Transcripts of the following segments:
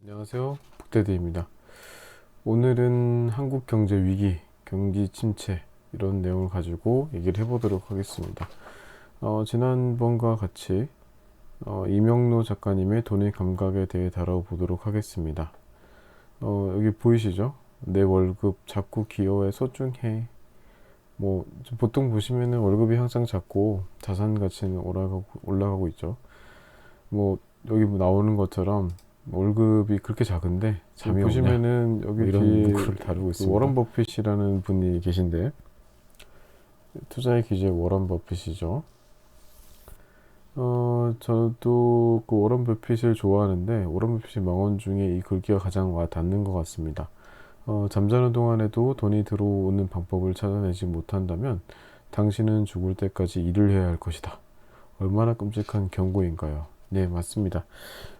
안녕하세요. 북대대입니다. 오늘은 한국 경제 위기, 경기 침체 이런 내용을 가지고 얘기를 해보도록 하겠습니다. 지난번과 같이 이명로 작가님의 돈의 감각에 대해 다뤄보도록 하겠습니다. 여기 보이시죠? 내 월급 자꾸 기여에 소중해. 보통 보시면은 월급이 항상 작고 자산 가치는 올라가고 있죠. 여기 나오는 것처럼 월급이 그렇게 작은데 잠이 보시면은 여기 이런 뒤에 문구를 다루고 있습니다. 워런 버핏이라는 분이 계신데, 투자의 기재 워런 버핏이죠. 저도 그 워런 버핏을 좋아하는데 워런 버핏의 명언 중에 이 글귀가 가장 와 닿는 것 같습니다. 잠자는 동안에도 돈이 들어오는 방법을 찾아내지 못한다면 당신은 죽을 때까지 일을 해야 할 것이다. 얼마나 끔찍한 경고인가요? 네, 맞습니다.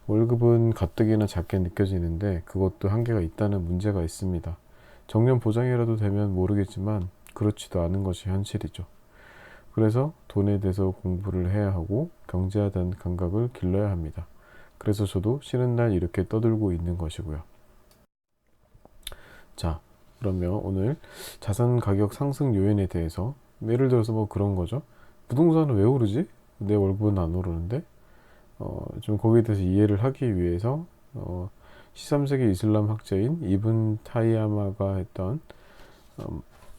월급은 가뜩이나 작게 느껴지는데 그것도 한계가 있다는 문제가 있습니다. 정년 보장이라도 되면 모르겠지만 그렇지도 않은 것이 현실이죠. 그래서 돈에 대해서 공부를 해야 하고 경제에 대한 감각을 길러야 합니다. 그래서 저도 쉬는 날 이렇게 떠들고 있는 것이고요. 자, 그러면 오늘 자산 가격 상승 요인에 대해서, 예를 들어서 그런 거죠. 부동산은 왜 오르지? 내 월급은 안 오르는데? 좀 거기에 대해서 이해를 하기 위해서 13세기 이슬람 학자인 이븐 타이야마가 했던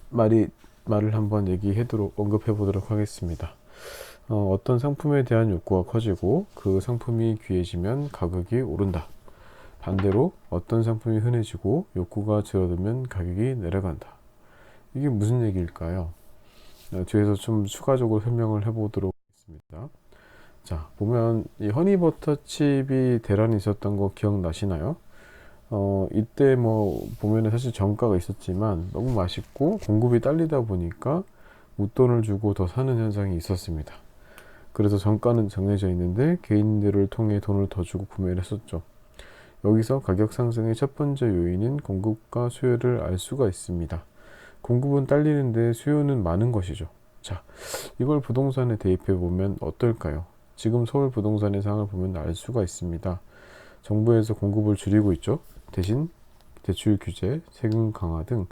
말을 한번 언급해 보도록 하겠습니다. 어떤 상품에 대한 욕구가 커지고 그 상품이 귀해지면 가격이 오른다. 반대로 어떤 상품이 흔해지고 욕구가 줄어들면 가격이 내려간다. 이게 무슨 얘기일까요? 뒤에서 좀 추가적으로 설명을 해보도록 하겠습니다. 자, 보면 이 허니버터칩이 대란이 있었던 거 기억나시나요? 이때 보면은 사실 정가가 있었지만 너무 맛있고 공급이 딸리다 보니까 웃돈을 주고 더 사는 현상이 있었습니다. 그래서 정가는 정해져 있는데 개인들을 통해 돈을 더 주고 구매를 했었죠. 여기서 가격 상승의 첫 번째 요인인 공급과 수요를 알 수가 있습니다. 공급은 딸리는데 수요는 많은 것이죠. 자, 이걸 부동산에 대입해 보면 어떨까요? 지금 서울 부동산의 상황을 보면 알 수가 있습니다. 정부에서 공급을 줄이고 있죠. 대신 대출 규제, 세금 강화 등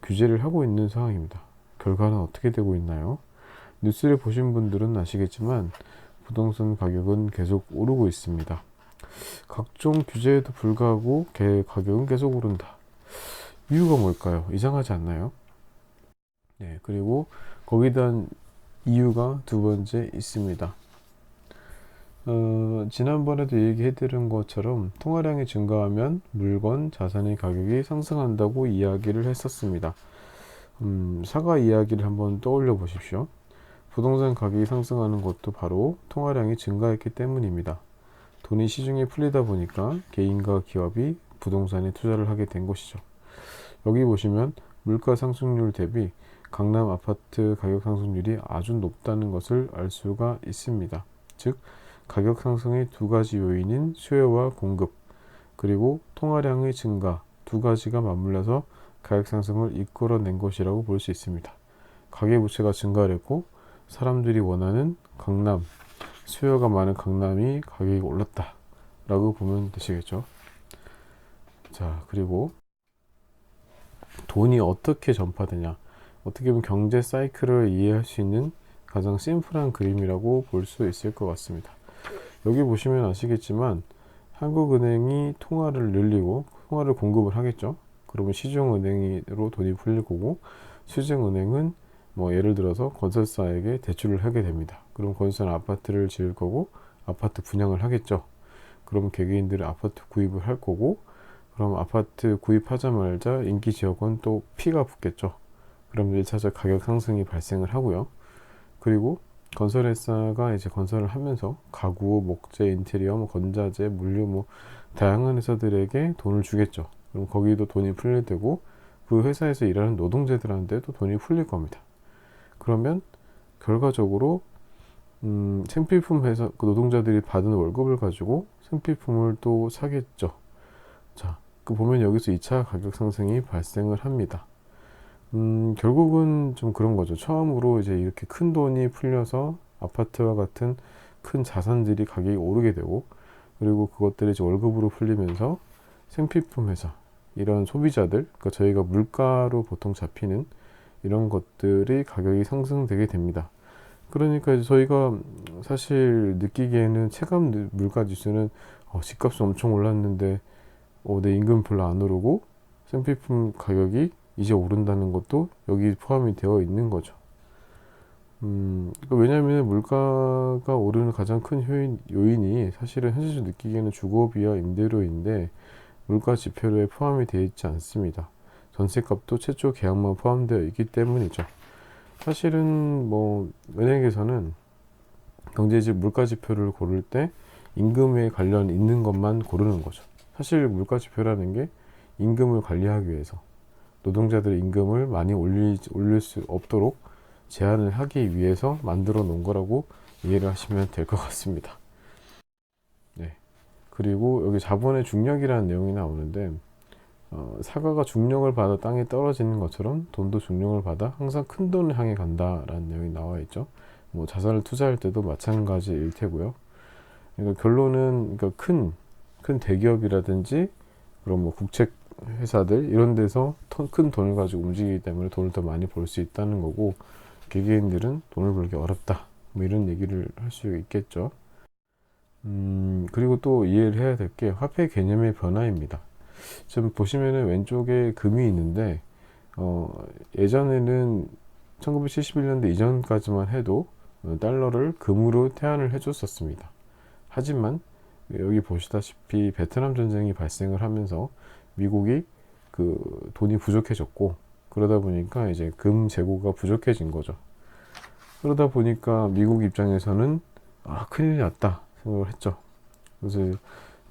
규제를 하고 있는 상황입니다. 결과는 어떻게 되고 있나요? 뉴스를 보신 분들은 아시겠지만 부동산 가격은 계속 오르고 있습니다. 각종 규제에도 불구하고 가격은 계속 오른다. 이유가 뭘까요? 이상하지 않나요? 네, 그리고 거기에 대한 이유가 두 번째 있습니다. 지난번에도 얘기해드린 것처럼 통화량이 증가하면 물건, 자산의 가격이 상승한다고 이야기를 했었습니다. 사과 이야기를 한번 떠올려 보십시오. 부동산 가격이 상승하는 것도 바로 통화량이 증가했기 때문입니다. 돈이 시중에 풀리다 보니까 개인과 기업이 부동산에 투자를 하게 된 것이죠. 여기 보시면 물가 상승률 대비 강남 아파트 가격 상승률이 아주 높다는 것을 알 수가 있습니다. 즉, 가격 상승의 두 가지 요인인 수요와 공급, 그리고 통화량의 증가 두 가지가 맞물려서 가격 상승을 이끌어낸 것이라고 볼 수 있습니다. 가계부채가 증가를 했고 사람들이 원하는 강남, 수요가 많은 강남이 가격이 올랐다 라고 보면 되시겠죠. 자, 그리고 돈이 어떻게 전파되냐, 어떻게 보면 경제 사이클을 이해할 수 있는 가장 심플한 그림이라고 볼 수 있을 것 같습니다. 여기 보시면 아시겠지만 한국은행이 통화를 늘리고 통화를 공급을 하겠죠. 그러면 시중은행으로 돈이 풀릴 거고, 시중은행은 예를 들어서 건설사에게 대출을 하게 됩니다. 그럼 건설사는 아파트를 지을 거고 아파트 분양을 하겠죠. 그럼 개개인들은 아파트 구입을 할 거고, 그럼 아파트 구입하자마자 인기 지역은 또 피가 붙겠죠. 그럼 1차적 가격 상승이 발생을 하고요. 그리고 건설회사가 이제 건설을 하면서 가구, 목재, 인테리어, 건자재, 물류 다양한 회사들에게 돈을 주겠죠. 그럼 거기도 돈이 풀릴 테고 그 회사에서 일하는 노동자들한테도 돈이 풀릴 겁니다. 그러면 결과적으로 생필품 회사 그 노동자들이 받은 월급을 가지고 생필품을 또 사겠죠. 자, 보면 여기서 2차 가격 상승이 발생을 합니다. 결국은 좀 그런 거죠. 처음으로 이제 이렇게 큰 돈이 풀려서 아파트와 같은 큰 자산들이 가격이 오르게 되고, 그리고 그것들이 이제 월급으로 풀리면서 생필품 회사, 이런 소비자들, 그러니까 저희가 물가로 보통 잡히는 이런 것들이 가격이 상승되게 됩니다. 그러니까 이제 저희가 사실 느끼기에는 체감 물가 지수는 집값이 엄청 올랐는데 내 임금 별로 안 오르고 생필품 가격이 이제 오른다는 것도 여기 포함이 되어 있는 거죠. 그러니까 왜냐하면 물가가 오르는 가장 큰 요인이 사실은 현실적으로 느끼기에는 주거비와 임대료인데 물가 지표에 포함이 되어 있지 않습니다. 전세값도 최초 계약만 포함되어 있기 때문이죠. 사실은 뭐 은행에서는 경제지 물가 지표를 고를 때 임금에 관련 있는 것만 고르는 거죠. 사실 물가 지표라는 게 임금을 관리하기 위해서 노동자들의 임금을 많이 올릴 수 없도록 제한을 하기 위해서 만들어 놓은 거라고 이해를 하시면 될 것 같습니다. 네. 그리고 여기 자본의 중력이라는 내용이 나오는데 사과가 중력을 받아 땅에 떨어지는 것처럼 돈도 중력을 받아 항상 큰 돈을 향해 간다라는 내용이 나와 있죠. 뭐 자산을 투자할 때도 마찬가지일 테고요. 그러니까 결론은 그러니까 큰 대기업이라든지 그런 뭐 국책 회사들 이런 데서 큰 돈을 가지고 움직이기 때문에 돈을 더 많이 벌 수 있다는 거고 개개인들은 돈을 벌기 어렵다. 뭐 이런 얘기를 할 수 있겠죠. 그리고 또 이해를 해야 될 게 화폐 개념의 변화입니다. 지금 보시면은 왼쪽에 금이 있는데 예전에는 1971년도 이전까지만 해도 달러를 금으로 태환을 해줬었습니다. 하지만 여기 보시다시피 베트남 전쟁이 발생을 하면서 미국이 그 돈이 부족해졌고 그러다 보니까 이제 금 재고가 부족해진 거죠. 그러다 보니까 미국 입장에서는 큰일 났다 생각을 했죠. 그래서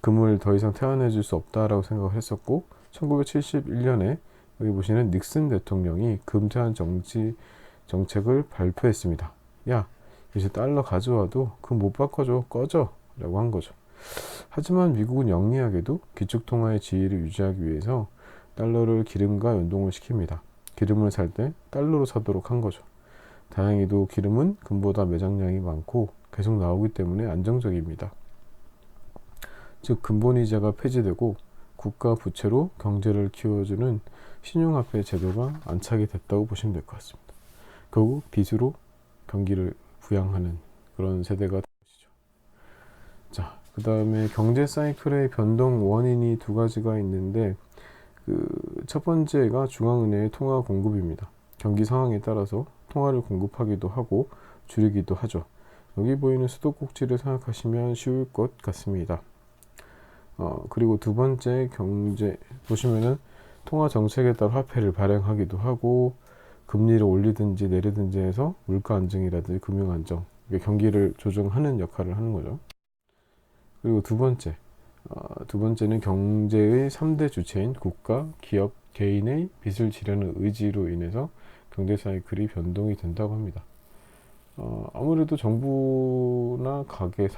금을 더 이상 태환해 줄 수 없다라고 생각을 했었고 1971년에 여기 보시는 닉슨 대통령이 금 태환 정책을 발표했습니다. 야, 이제 달러 가져와도 금 못 바꿔줘, 꺼져 라고 한 거죠. 하지만 미국은 영리하게도 기축통화의 지위를 유지하기 위해서 달러를 기름과 연동을 시킵니다. 기름을 살 때 달러로 사도록 한 거죠. 다행히도 기름은 금보다 매장량이 많고 계속 나오기 때문에 안정적입니다. 즉 근본이자가 폐지되고 국가 부채로 경제를 키워주는 신용화폐 제도가 안착이 됐다고 보시면 될 것 같습니다. 결국 빚으로 경기를 부양하는 그런 세대가 된 것이죠. 자, 그 다음에 경제 사이클의 변동 원인이 두 가지가 있는데 첫 번째가 중앙은행의 통화 공급입니다. 경기 상황에 따라서 통화를 공급하기도 하고 줄이기도 하죠. 여기 보이는 수도꼭지를 생각하시면 쉬울 것 같습니다. 그리고 두 번째 경제 보시면은 통화 정책에 따라 화폐를 발행하기도 하고 금리를 올리든지 내리든지 해서 물가 안정이라든지 금융 안정, 경기를 조정하는 역할을 하는 거죠. 그리고 두 번째는 경제의 3대 주체인 국가, 기업, 개인의 빚을 지려는 의지로 인해서 경제 사이클이 변동이 된다고 합니다. 아무래도 정부나 가게,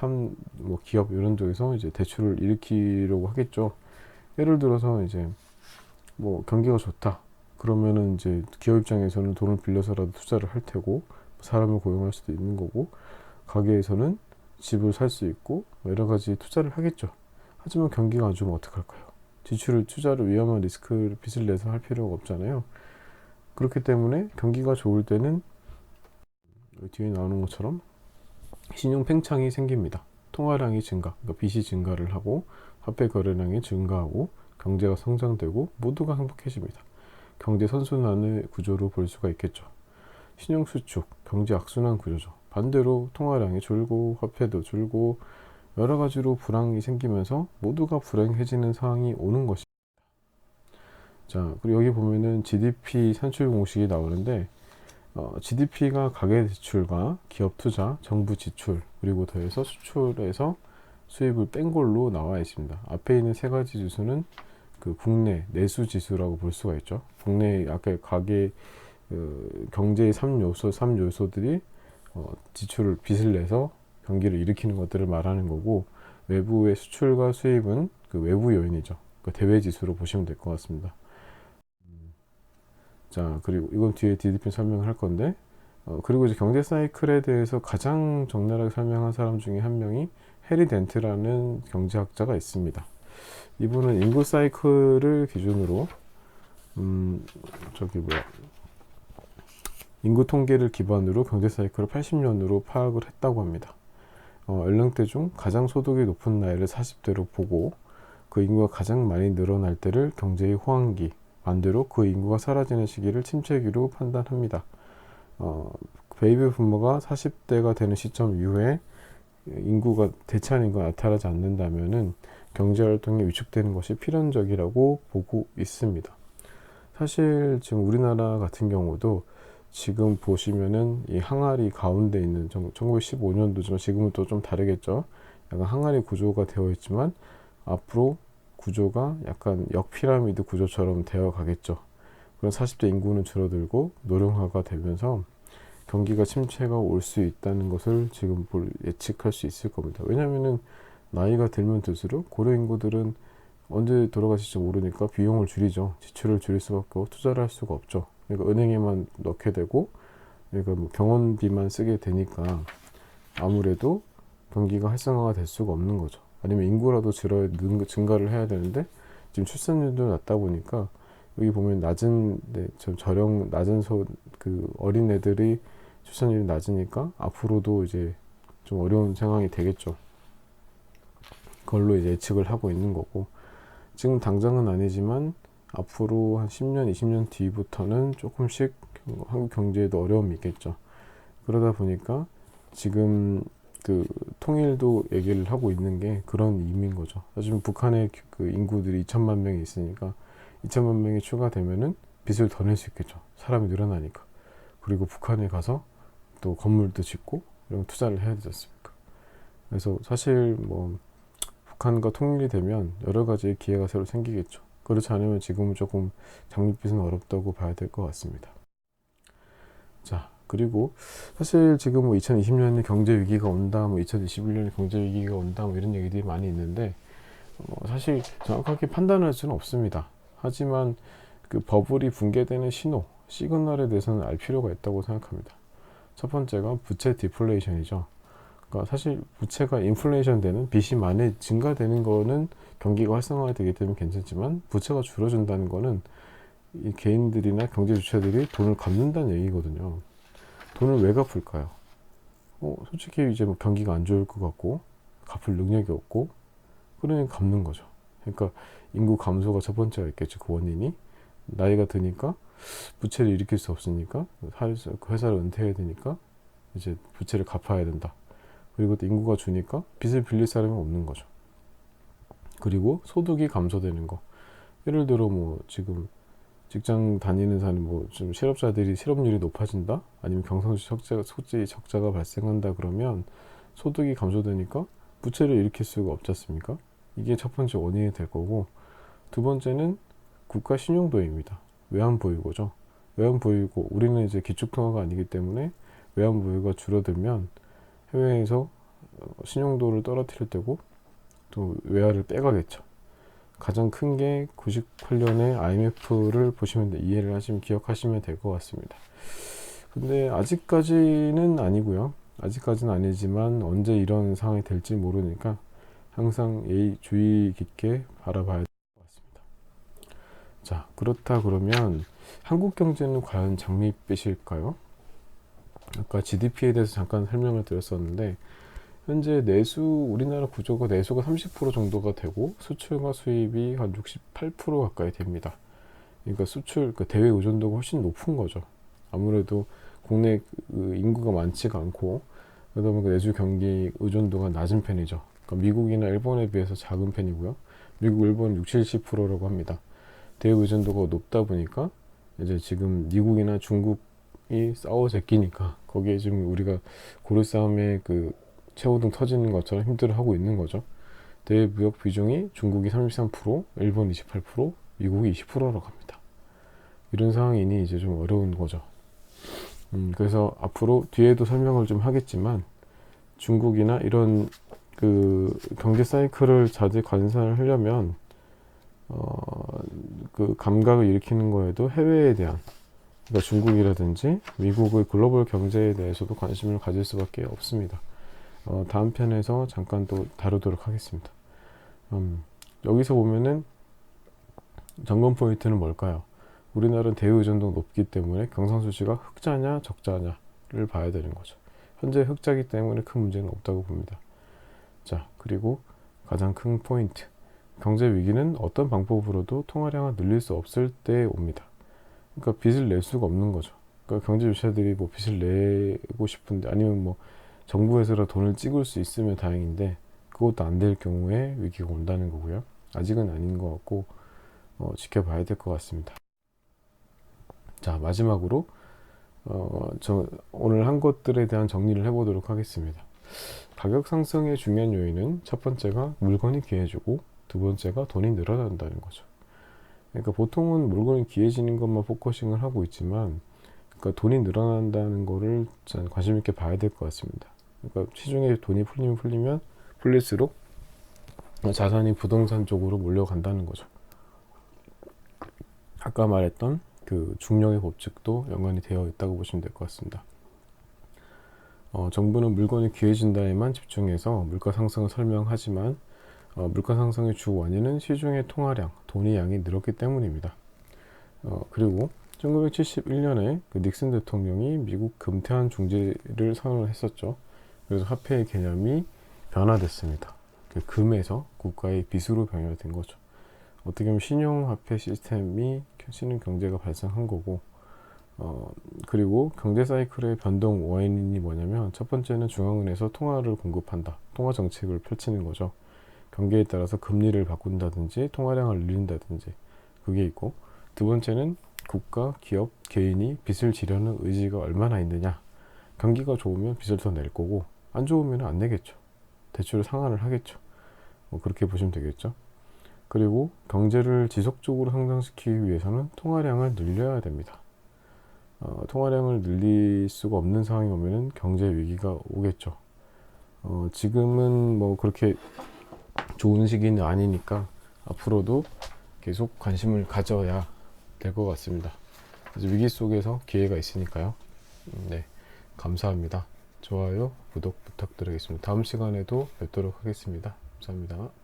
뭐 기업 이런 쪽에서 이제 대출을 일으키려고 하겠죠. 예를 들어서 이제 뭐 경기가 좋다. 그러면은 이제 기업 입장에서는 돈을 빌려서라도 투자를 할 테고 사람을 고용할 수도 있는 거고 가게에서는 집을 살 수 있고 여러 가지 투자를 하겠죠. 하지만 경기가 안 좋으면 어떡할까요? 투자를 위험한 리스크를 빚을 내서 할 필요가 없잖아요. 그렇기 때문에 경기가 좋을 때는 뒤에 나오는 것처럼 신용 팽창이 생깁니다. 통화량이 증가, 그러니까 빚이 증가를 하고 화폐 거래량이 증가하고 경제가 성장되고 모두가 행복해집니다. 경제 선순환의 구조로 볼 수가 있겠죠. 신용 수축, 경제 악순환 구조죠. 반대로 통화량이 줄고 화폐도 줄고 여러 가지로 불황이 생기면서 모두가 불행해지는 상황이 오는 것입니다. 자, 그리고 여기 보면은 GDP 산출 공식이 나오는데 GDP가 가계대출과 기업 투자, 정부 지출, 그리고 더해서 수출에서 수입을 뺀 걸로 나와 있습니다. 앞에 있는 세 가지 지수는 그 국내 내수 지수라고 볼 수가 있죠. 국내 아까 가계 경제의 3요소들이 지출을 빚을 내서 경기를 일으키는 것들을 말하는 거고 외부의 수출과 수입은 그 외부 요인이죠. 그 대외 지수로 보시면 될 것 같습니다. 자, 그리고 이건 뒤에 DDP 설명을 할 건데 그리고 이제 경제 사이클에 대해서 가장 적나라하게 설명한 사람 중에 한 명이 해리 덴트라는 경제학자가 있습니다. 이분은 인구 사이클을 기준으로 저기 뭐야 인구 통계를 기반으로 경제 사이클을 80년으로 파악을 했다고 합니다. 연령대 중 가장 소득이 높은 나이를 40대로 보고 그 인구가 가장 많이 늘어날 때를 경제의 호황기, 반대로 그 인구가 사라지는 시기를 침체기로 판단합니다. 베이비 부모가 40대가 되는 시점 이후에 인구가 대체하는 인구가 나타나지 않는다면은 경제활동이 위축되는 것이 필연적이라고 보고 있습니다. 사실 지금 우리나라 같은 경우도 지금 보시면은 이 항아리 가운데 있는 1915년도지만 지금은 또 좀 다르겠죠. 약간 항아리 구조가 되어 있지만 앞으로 구조가 약간 역피라미드 구조처럼 되어 가겠죠. 그런 40대 인구는 줄어들고 노령화가 되면서 경기가 침체가 올 수 있다는 것을 지금 예측할 수 있을 겁니다. 왜냐면은 나이가 들면 들수록 고령 인구들은 언제 돌아가실지 모르니까 비용을 줄이죠. 지출을 줄일 수밖에 없고 투자를 할 수가 없죠. 그러니까 은행에만 넣게 되고 그러니까 뭐 병원비만 쓰게 되니까 아무래도 경기가 활성화가 될 수가 없는 거죠. 아니면 인구라도 증가를 해야 되는데 지금 출산율도 낮다 보니까 여기 보면 낮은 좀 낮은 그 어린 애들이 출산율이 낮으니까 앞으로도 이제 좀 어려운 상황이 되겠죠. 그걸로 이제 예측을 하고 있는 거고 지금 당장은 아니지만 앞으로 한 10년, 20년 뒤부터는 조금씩 한국 경제에도 어려움이 있겠죠. 그러다 보니까 지금 그 통일도 얘기를 하고 있는 게 그런 의미인 거죠. 사실 북한의 그 인구들이 2천만 명이 있으니까 2천만 명이 추가되면은 빚을 더 낼 수 있겠죠. 사람이 늘어나니까. 그리고 북한에 가서 또 건물도 짓고 이런 투자를 해야 되지 않습니까? 그래서 사실 뭐 북한과 통일이 되면 여러 가지 기회가 새로 생기겠죠. 그렇지 않으면 지금은 조금 장밋빛은 어렵다고 봐야 될 것 같습니다. 자, 그리고 사실 지금 뭐 2020년에 경제 위기가 온다, 뭐 2021년에 경제 위기가 온다, 뭐 이런 얘기들이 많이 있는데 사실 정확하게 판단할 수는 없습니다. 하지만 그 버블이 붕괴되는 시그널에 대해서는 알 필요가 있다고 생각합니다. 첫 번째가 부채 디플레이션이죠. 그러니까 사실 부채가 인플레이션 되는 빚이 많이 증가되는 거는 경기가 활성화되기 때문에 괜찮지만 부채가 줄어든다는 거는 이 개인들이나 경제 주체들이 돈을 갚는다는 얘기거든요. 돈을 왜 갚을까요? 솔직히 이제 뭐 경기가 안 좋을 것 같고 갚을 능력이 없고 그러니까 갚는 거죠. 그러니까 인구 감소가 첫 번째가 있겠죠. 그 원인이 나이가 드니까 부채를 일으킬 수 없으니까 그 회사를 은퇴해야 되니까 이제 부채를 갚아야 된다. 그리고 또 인구가 주니까 빚을 빌릴 사람이 없는 거죠. 그리고 소득이 감소되는 거. 예를 들어 뭐 지금 직장 다니는 사람 뭐 좀 실업자들이 실업률이 높아진다? 아니면 경상시 적자가 발생한다 그러면 소득이 감소되니까 부채를 일으킬 수가 없지 않습니까? 이게 첫 번째 원인이 될 거고 두 번째는 국가 신용도입니다. 외환보유고죠. 외환보유고 우리는 이제 기축통화가 아니기 때문에 외환보유가 줄어들면 해외에서 신용도를 떨어뜨릴 때고 또 외화를 빼가겠죠. 가장 큰 게 98년에 IMF를 보시면 이해를 하시면 기억하시면 될 것 같습니다. 근데 아직까지는 아니고요. 아직까지는 아니지만 언제 이런 상황이 될지 모르니까 항상 주의 깊게 바라봐야 될 것 같습니다. 자, 그렇다 그러면 한국 경제는 과연 장밋빛일까요? 아까 GDP에 대해서 잠깐 설명을 드렸었는데 현재 우리나라 구조가 내수가 30% 정도가 되고 수출과 수입이 한 68% 가까이 됩니다. 그러니까 그러니까 대외 의존도가 훨씬 높은 거죠. 아무래도 국내 인구가 많지가 않고 그러다 보니까 내수 경기 의존도가 낮은 편이죠. 그러니까 미국이나 일본에 비해서 작은 편이고요. 미국, 일본 60, 70%라고 합니다. 대외 의존도가 높다 보니까 이제 지금 미국이나 중국이 싸워 제끼니까 거기에 지금 우리가 고래 싸움에 그 최호등 터지는 것처럼 힘들어하고 있는 거죠. 대외 무역 비중이 중국이 33%, 일본 28%, 미국이 20%라고 합니다. 이런 상황이니 이제 좀 어려운 거죠. 그래서 앞으로 뒤에도 설명을 좀 하겠지만 중국이나 이런 그 경제 사이클을 자주 관찰을 하려면 그 감각을 일으키는 거에도 해외에 대한 그러니까 중국이라든지 미국의 글로벌 경제에 대해서도 관심을 가질 수밖에 없습니다. 다음 편에서 잠깐 또 다루도록 하겠습니다. 여기서 보면은 점검 포인트는 뭘까요? 우리나라는 대우 의존도가 높기 때문에 경상수지가 흑자냐 적자냐를 봐야 되는 거죠. 현재 흑자기 때문에 큰 문제는 없다고 봅니다. 자, 그리고 가장 큰 포인트. 경제 위기는 어떤 방법으로도 통화량을 늘릴 수 없을 때 옵니다. 그러니까 빚을 낼 수가 없는 거죠. 그러니까 경제 주체들이 뭐 빚을 내고 싶은데, 아니면 뭐 정부에서라 돈을 찍을 수 있으면 다행인데 그것도 안 될 경우에 위기가 온다는 거고요. 아직은 아닌 것 같고 지켜봐야 될 것 같습니다. 자, 마지막으로 저 오늘 한 것들에 대한 정리를 해보도록 하겠습니다. 가격 상승의 중요한 요인은 첫 번째가 물건이 귀해지고 두 번째가 돈이 늘어난다는 거죠. 그러니까 보통은 물건이 귀해지는 것만 포커싱을 하고 있지만, 그러니까 돈이 늘어난다는 거를 관심 있게 봐야 될 것 같습니다. 그러니까 시중에 돈이 풀리면 풀릴수록 자산이 부동산 쪽으로 몰려간다는 거죠. 아까 말했던 그 중력의 법칙도 연관이 되어 있다고 보시면 될 것 같습니다. 정부는 물건이 귀해진다에만 집중해서 물가 상승을 설명하지만 물가 상승의 주 원인은 시중의 통화량, 돈의 양이 늘었기 때문입니다. 그리고 1971년에 그 닉슨 대통령이 미국 금태환 중재를 선언을 했었죠. 그래서 화폐의 개념이 변화됐습니다. 그 금에서 국가의 빚으로 변화된 거죠. 어떻게 보면 신용화폐 시스템이 신흥 경제가 발생한 거고, 그리고 경제 사이클의 변동 원인이 뭐냐면, 첫 번째는 중앙은행에서 통화를 공급한다. 통화 정책을 펼치는 거죠. 경기에 따라서 금리를 바꾼다든지 통화량을 늘린다든지 그게 있고, 두 번째는 국가, 기업, 개인이 빚을 지려는 의지가 얼마나 있느냐. 경기가 좋으면 빚을 더 낼 거고 안 좋으면 안 내겠죠. 대출을 상환을 하겠죠. 그렇게 보시면 되겠죠. 그리고 경제를 지속적으로 성장시키기 위해서는 통화량을 늘려야 됩니다. 통화량을 늘릴 수가 없는 상황이 오면은 경제 위기가 오겠죠. 지금은 뭐 그렇게 좋은 시기는 아니니까 앞으로도 계속 관심을 가져야 될 것 같습니다. 위기 속에서 기회가 있으니까요. 네, 감사합니다. 좋아요, 구독 부탁드리겠습니다. 다음 시간에도 뵙도록 하겠습니다. 감사합니다.